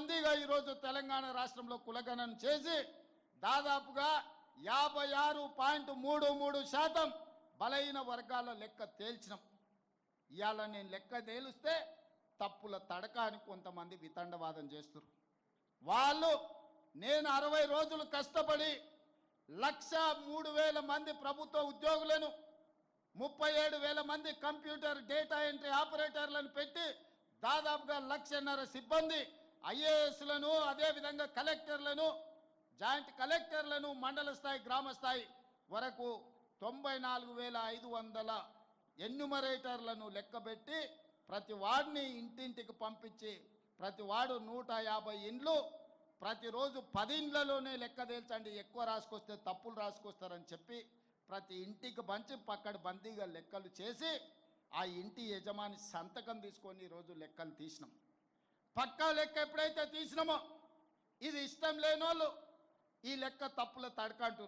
పక్కడబందీగా ఈరోజు తెలంగాణ రాష్ట్రంలో కులగణన చేసి దాదాపుగా 56.33% బలహీన వర్గాల లెక్క తేల్చినాం. ఇవాళ నేను లెక్క తేలిస్తే తప్పుల తడక అని కొంతమంది వితండవాదం చేస్తారు. వాళ్ళు నేను 60 రోజులు కష్టపడి 1,03,000 మంది ప్రభుత్వ ఉద్యోగులను 37,000 మంది కంప్యూటర్ డేటా ఎంట్రీ ఆపరేటర్లను పెట్టి దాదాపుగా 1,00,000 సిబ్బంది ఐఏఎస్లను అదేవిధంగా కలెక్టర్లను జాయింట్ కలెక్టర్లను మండల స్థాయి గ్రామ స్థాయి వరకు 94,500 ఎన్యూమరేటర్లను లెక్కబెట్టి ప్రతి వాడిని ఇంటింటికి పంపించి ప్రతి వాడు 150 ఇండ్లు ప్రతిరోజు 10 ఇండ్లలోనే లెక్క తేల్చండి, ఎక్కువ రాసుకొస్తే తప్పులు రాసుకొస్తారని చెప్పి ప్రతి ఇంటికి పంచి పక్కడబందీగా లెక్కలు చేసి ఆ ఇంటి యజమాని సంతకం తీసుకొని ఈరోజు లెక్కలు తీసినాం. పక్కా లెక్క ఎప్పుడైతే తీసినామో ఇది ఇష్టం లేనోళ్ళు ఈ లెక్క తప్పుల తడకంటారు.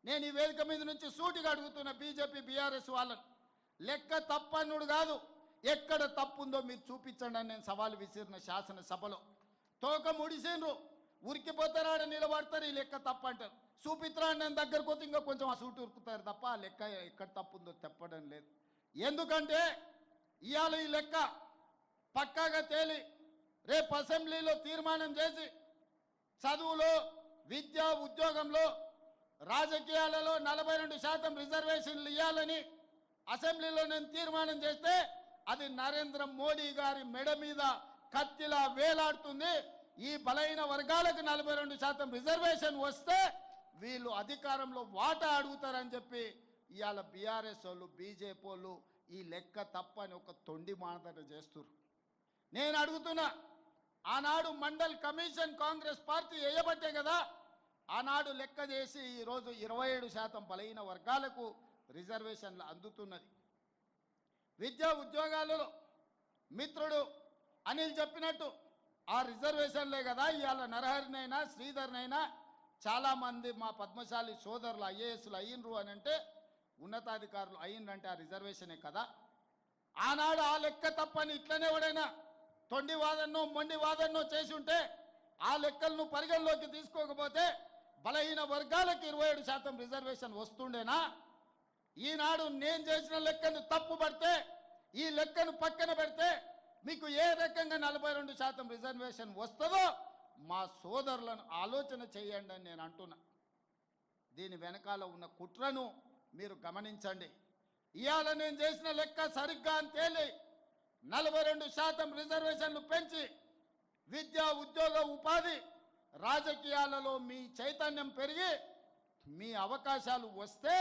నేను ఈ వేదిక మీద నుంచి సూటిగా అడుగుతున్న బీజేపీ బీఆర్ఎస్ వాళ్ళను, లెక్క తప్పన్నుడు కాదు, ఎక్కడ తప్పుందో మీరు చూపించండి అని నేను సవాలు విసిరిన శాసనసభలో. తోక ముడిసిండ్రు, ఉరికిపోతారాడ నిలబడతారు, ఈ లెక్క తప్పంటారు. చూపిత్రా నేను దగ్గరకు పోతే ఇంకా కొంచెం ఆ సూటు ఉరుకుతారు తప్ప ఆ లెక్క ఎక్కడ తప్పుందో చెప్పడం లేదు. ఎందుకంటే ఇవాళ ఈ లెక్క పక్కాగా తేలి రేపు అసెంబ్లీలో తీర్మానం చేసి చదువులో విద్య ఉద్యోగంలో రాజకీయాలలో 42% రిజర్వేషన్లు ఇవ్వాలని అసెంబ్లీలో నేను తీర్మానం చేస్తే అది నరేంద్ర మోడీ గారి మెడ మీద కత్తిలా వేలాడుతుంది. ఈ బలైన వర్గాలకు 42% రిజర్వేషన్ వస్తే వీళ్ళు అధికారంలో వాటా అడుగుతారని చెప్పి ఇవాళ బీఆర్ఎస్ వాళ్ళు బీజేపీ వాళ్ళు ఈ లెక్క తప్పని ఒక తొండి మానదట చేస్తున్నారు. నేను అడుగుతున్నా, ఆనాడు మండల్ కమిషన్ కాంగ్రెస్ పార్టీ వేయబట్టే కదా ఆనాడు లెక్క చేసి ఈరోజు 27% బలహీన వర్గాలకు రిజర్వేషన్లు అందుతున్నది. విద్యా ఉద్యోగాలలో మిత్రుడు అనిల్ చెప్పినట్టు ఆ రిజర్వేషన్లే కదా ఇవాళ నరహరినైనా శ్రీధర్నైనా చాలామంది మా పద్మశాలి సోదరులు ఐఏఎస్లు అయ్యిండ్రు అని అంటే ఉన్నతాధికారులు అయ్యిండ్రంటే ఆ రిజర్వేషనే కదా. ఆనాడు ఆ లెక్క తప్పని ఇట్లనే ఎవడైనా తొండి వాదన్నో మొండి వాదన్నో చేసి ఉంటే ఆ లెక్కలను పరిగణలోకి తీసుకోకపోతే బలహీన వర్గాలకు 27% రిజర్వేషన్ వస్తుండేనా? ఈనాడు నేను చేసిన లెక్కను తప్పు పడితే ఈ లెక్కను పక్కన పెడితే మీకు ఏ రకంగా 42% రిజర్వేషన్ వస్తుందో మా సోదరులను ఆలోచన చేయండి అని నేను అంటున్నా. దీని వెనకాల ఉన్న కుట్రను మీరు గమనించండి. ఇవాళ నేను చేసిన లెక్క సరిగ్గా అని తేలి 42% రిజర్వేషన్లు పెంచి విద్య ఉద్యోగ ఉపాధి రాజకీయాలలో మీ చైతన్యం పెరిగి మీ అవకాశాలు వస్తే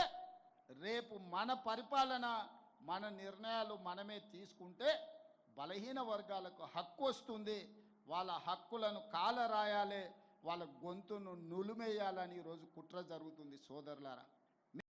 రేపు మన పరిపాలన మన నిర్ణయాలు మనమే తీసుకుంటే బలహీన వర్గాలకు హక్కు వస్తుంది. వాళ్ళ హక్కులను కాలరాయాలి, వాళ్ళ గొంతును నులిమేయాలని ఈరోజు కుట్ర జరుగుతుంది సోదరులారా.